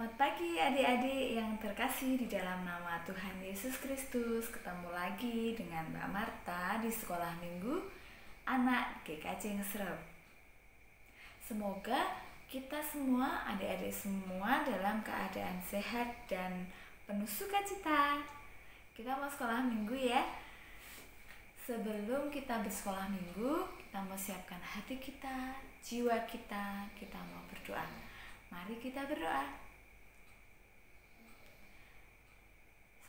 Selamat pagi adik-adik yang terkasih di dalam nama Tuhan Yesus Kristus. Ketemu lagi dengan Mbak Marta di sekolah minggu anak GKJ Ngesrep. Semoga kita semua, adik-adik semua dalam keadaan sehat dan penuh sukacita. Kita mau sekolah minggu ya. Sebelum kita bersekolah minggu, kita mau siapkan hati kita, jiwa kita mau berdoa. Mari kita berdoa.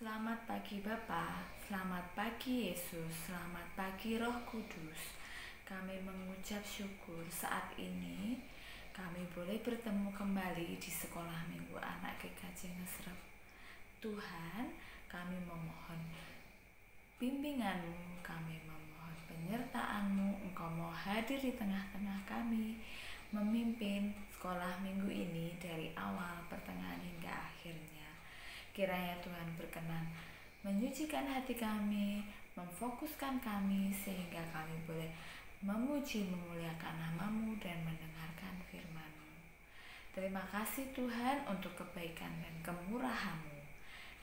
Selamat pagi Bapa, selamat pagi Yesus, selamat pagi Roh Kudus. Kami mengucap syukur saat ini kami boleh bertemu kembali di sekolah minggu anak GKJ Ngesrep. Tuhan, kami memohon bimbingan-Mu, kami memohon penyertaan-Mu. Engkau mau hadir di tengah-tengah kami, memimpin sekolah minggu ini dari awal, pertengahan hingga akhirnya. Kiranya Tuhan berkenan menyucikan hati kami, memfokuskan kami sehingga kami boleh memuji, memuliakan nama-Mu dan mendengarkan firman-Mu. Terima kasih Tuhan untuk kebaikan dan kemurahan-Mu.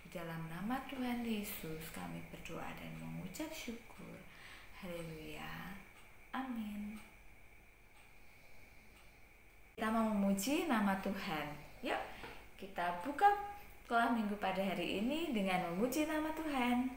Di dalam nama Tuhan Yesus kami berdoa dan mengucap syukur. Haleluya. Amin. Kita mau memuji nama Tuhan. Yuk, kita buka sekolah minggu pada hari ini dengan memuji nama Tuhan.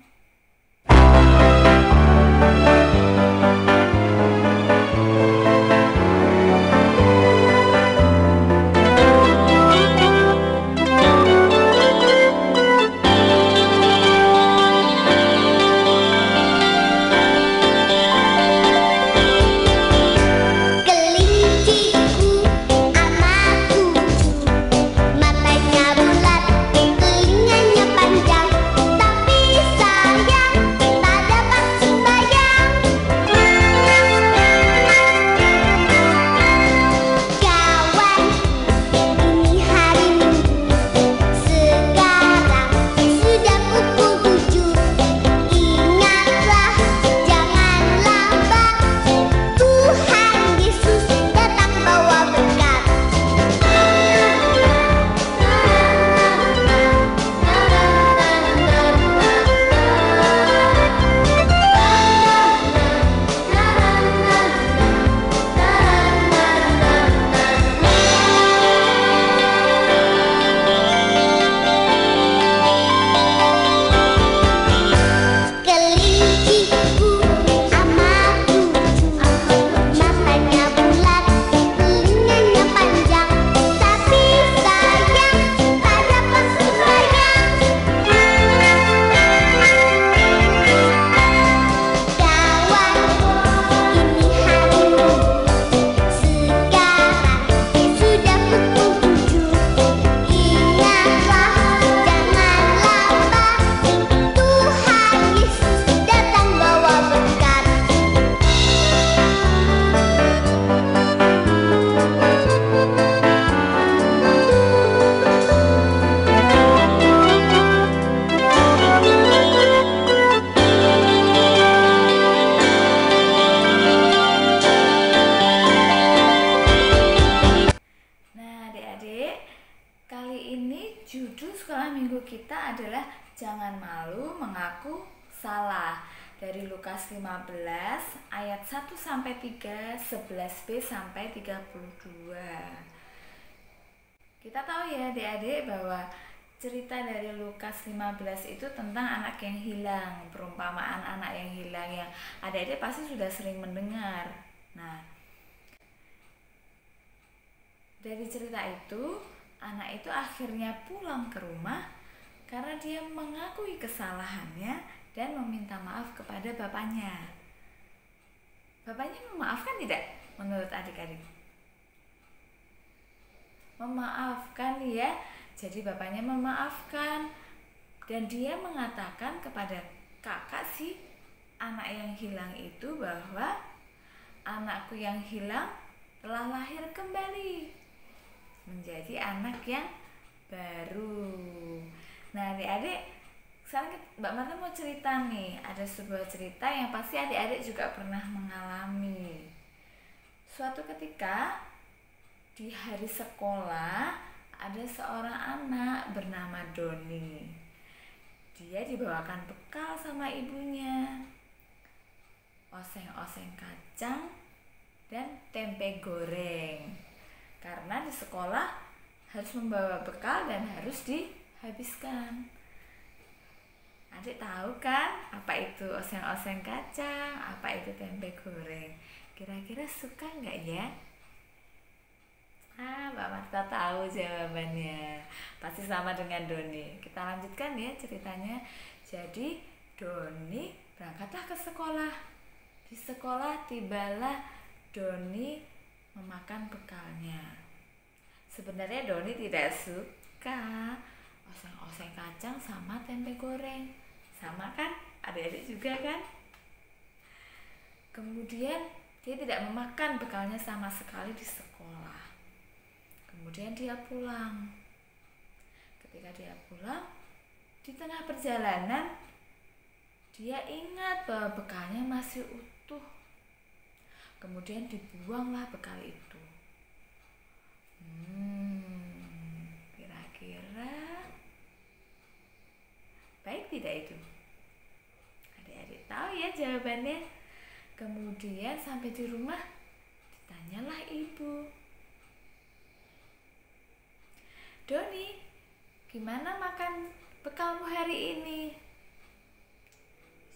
Judul sekolah minggu kita adalah Jangan Malu Mengaku Salah, dari Lukas 15 ayat 1 sampai 3, 11b sampai 32. Kita tahu ya adik-adik bahwa cerita dari Lukas 15 itu tentang anak yang hilang, perumpamaan anak yang hilang yang adik-adik pasti sudah sering mendengar. Nah, dari cerita itu anak itu akhirnya pulang ke rumah karena dia mengakui kesalahannya dan meminta maaf kepada bapaknya. Bapaknya memaafkan tidak menurut adik-adik? Memaafkan ya. Jadi bapaknya memaafkan dan dia mengatakan kepada kakak si anak yang hilang itu bahwa anakku yang hilang telah lahir kembali menjadi anak yang baru. Nah adik-adik, sekarang Mbak Marta mau cerita nih. Ada sebuah cerita yang pasti adik-adik juga pernah mengalami. Suatu ketika di hari sekolah ada seorang anak bernama Doni. Dia dibawakan bekal sama ibunya, oseng-oseng kacang dan tempe goreng. Karena di sekolah harus membawa bekal dan harus dihabiskan. Adik tahu kan apa itu oseng-oseng kacang, apa itu tempe goreng? Kira-kira suka nggak ya? Mbak Marta tahu jawabannya. Pasti sama dengan Doni. Kita lanjutkan ya ceritanya. Jadi Doni berangkatlah ke sekolah. Di sekolah tibalah Doni memakan bekalnya. Sebenarnya Doni tidak suka oseng-oseng kacang sama tempe goreng. Sama kan? Adik-adik juga kan? Kemudian dia tidak memakan bekalnya sama sekali di sekolah. Kemudian dia pulang. Ketika dia pulang, di tengah perjalanan dia ingat bahwa bekalnya masih utuh. Kemudian dibuanglah bekal itu. Kira-kira baik tidak itu? Adik-adik tahu ya jawabannya. Kemudian sampai di rumah ditanyalah ibu, Doni, gimana makan bekalmu hari ini?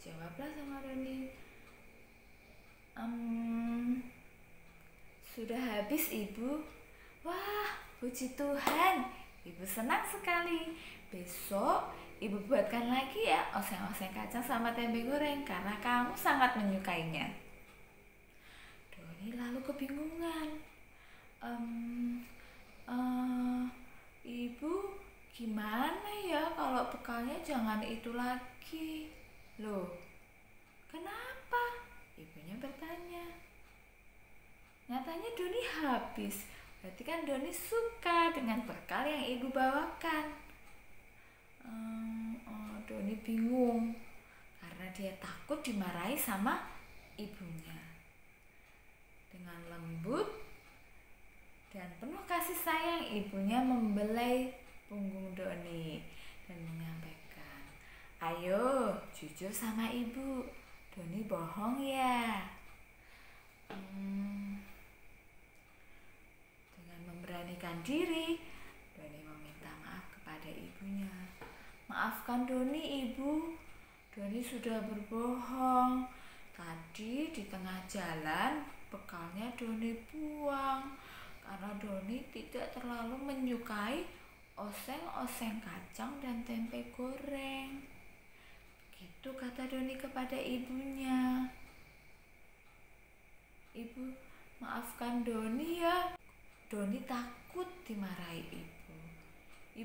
Jawablah sama Doni, sudah habis ibu. Wah, puji Tuhan, ibu senang sekali. Besok ibu buatkan lagi ya oseng-oseng kacang sama tempe goreng karena kamu sangat menyukainya. Doni lalu kebingungan. Ibu, gimana ya kalau bekalnya jangan itu lagi? Loh, kenapa? Ibunya bertanya. Nyatanya Doni habis. Berarti kan Doni suka dengan bekal yang ibu bawakan. Doni bingung karena dia takut dimarahi sama ibunya. Dengan lembut dan penuh kasih sayang, ibunya membelai punggung Doni dan menyampaikan, ayo jujur sama ibu, Doni bohong ya. Dengan memberanikan diri, Doni meminta maaf kepada ibunya. Maafkan Doni ibu, Doni sudah berbohong. Tadi di tengah jalan bekalnya Doni buang karena Doni tidak terlalu menyukai oseng-oseng kacang dan tempe goreng. Begitu kata Doni kepada ibunya. Ibu, maafkan Doni ya. Doni takut dimarahi ibu.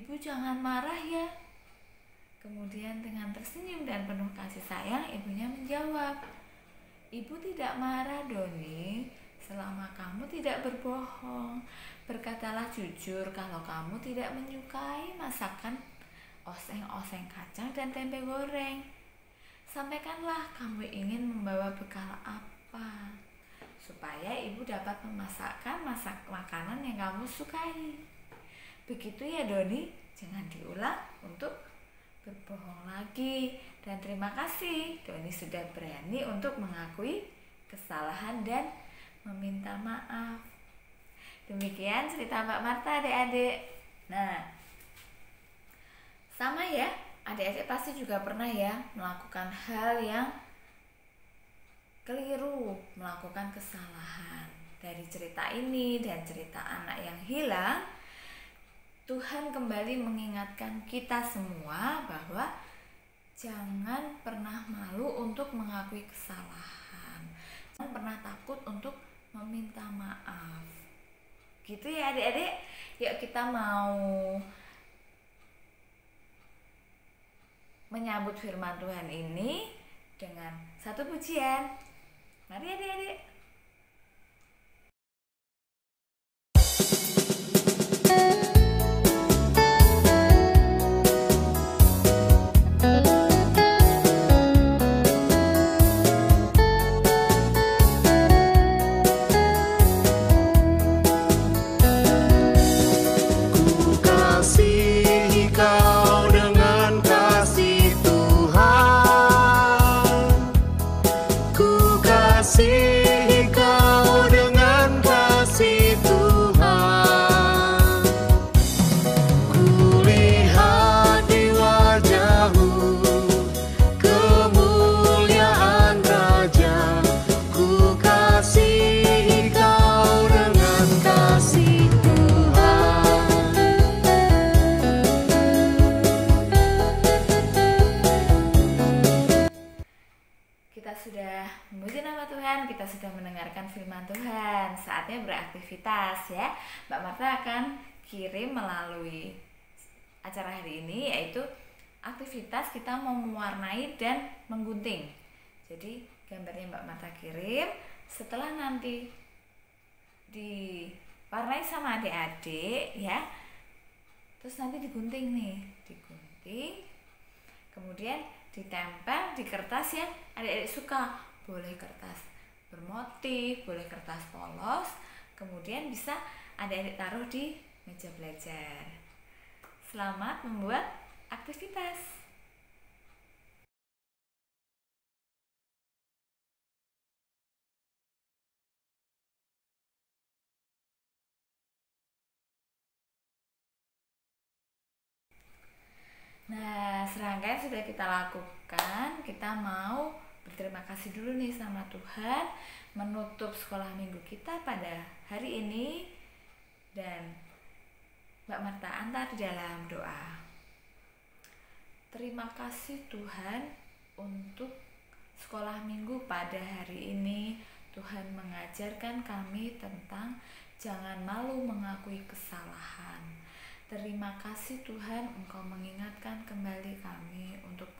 Ibu jangan marah ya. Kemudian dengan tersenyum dan penuh kasih sayang, ibunya menjawab, ibu tidak marah Doni. Selama kamu tidak berbohong, berkatalah jujur kalau kamu tidak menyukai masakan oseng-oseng kacang dan tempe goreng. Sampaikanlah kamu ingin membawa bekal apa, supaya ibu dapat memasakkan makanan yang kamu sukai. Begitu ya Doni, jangan diulang untuk berbohong lagi. Dan terima kasih, Doni sudah berani untuk mengakui kesalahan dan meminta maaf. Demikian cerita Mbak Marta adik-adik. Nah, sama ya, adik-adik pasti juga pernah ya melakukan hal yang keliru, melakukan kesalahan. Dari cerita ini dan cerita anak yang hilang, Tuhan kembali mengingatkan kita semua bahwa jangan pernah malu untuk mengakui kesalahan. Jangan pernah takut untuk meminta maaf. Gitu ya adik-adik. Yuk kita mau menyambut firman Tuhan ini dengan satu pujian. Mari adik-adik. Ku Kita sudah memuji nama Tuhan, kita sudah mendengarkan firman Tuhan. Saatnya beraktivitas ya. Mbak Marta akan kirim melalui acara hari ini, yaitu aktivitas kita mau mewarnai dan menggunting. Jadi gambarnya Mbak Marta kirim, setelah nanti diwarnai sama adik-adik ya, terus nanti digunting nih, digunting, kemudian ditempel di kertas yang adik-adik suka. Boleh kertas bermotif, boleh kertas polos, kemudian bisa adik-adik taruh di meja belajar. Selamat membuat aktivitas. Nah, serangkaian sudah kita lakukan. Kita mau berterima kasih dulu nih sama Tuhan, menutup sekolah minggu kita pada hari ini. Dan Mbak Marta antar di dalam doa. Terima kasih Tuhan untuk sekolah minggu pada hari ini. Tuhan mengajarkan kami tentang jangan malu mengakui kesalahan. Terima kasih Tuhan, Engkau mengingatkan kembali kami untuk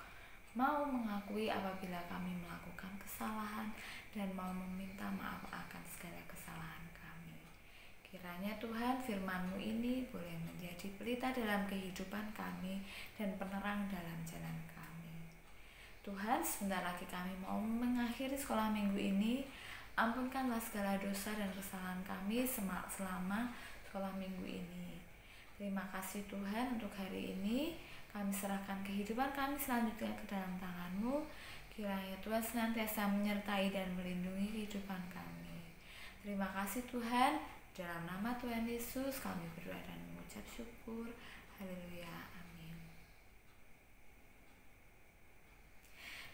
mau mengakui apabila kami melakukan kesalahan dan mau meminta maaf akan segala kesalahan kami. Kiranya Tuhan, firman-Mu ini boleh menjadi pelita dalam kehidupan kami dan penerang dalam jalan kami. Tuhan, sebentar lagi kami mau mengakhiri sekolah minggu ini. Ampunkanlah segala dosa dan kesalahan kami selama sekolah minggu ini. Terima kasih Tuhan untuk hari ini. Kami serahkan kehidupan kami selanjutnya ke dalam Tangan-Mu. Kiranya Tuhan senantiasa menyertai dan melindungi kehidupan kami. Terima kasih Tuhan. Dalam nama Tuhan Yesus kami berdoa dan mengucap syukur. Haleluya. Amin.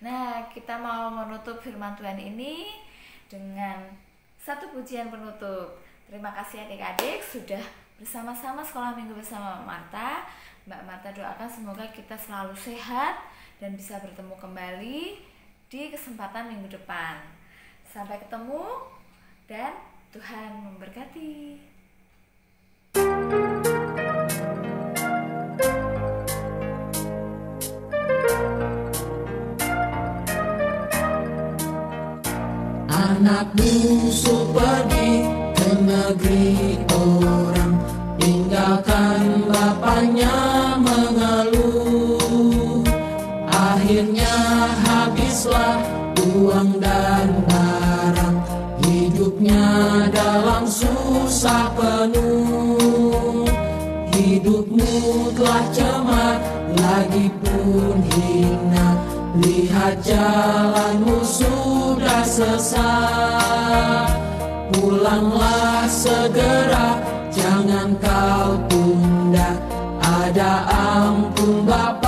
Nah, kita mau menutup firman Tuhan ini dengan satu pujian penutup. Terima kasih adik-adik sudah bersama-sama sekolah minggu bersama Mbak Marta. Mbak Marta doakan semoga kita selalu sehat dan bisa bertemu kembali di kesempatan minggu depan. Sampai ketemu dan Tuhan memberkati. Anak bungsu pergi ke negeri orang, tinggalkan bapaknya mengeluh. Akhirnya habislah uang dan barang, hidupnya dalam susah penuh. Hidupmu telah cemar, lagi pun hina, lihat jalanmu sudah sesat. Pulanglah segera, jangan kau tunda, ada ampun Bapa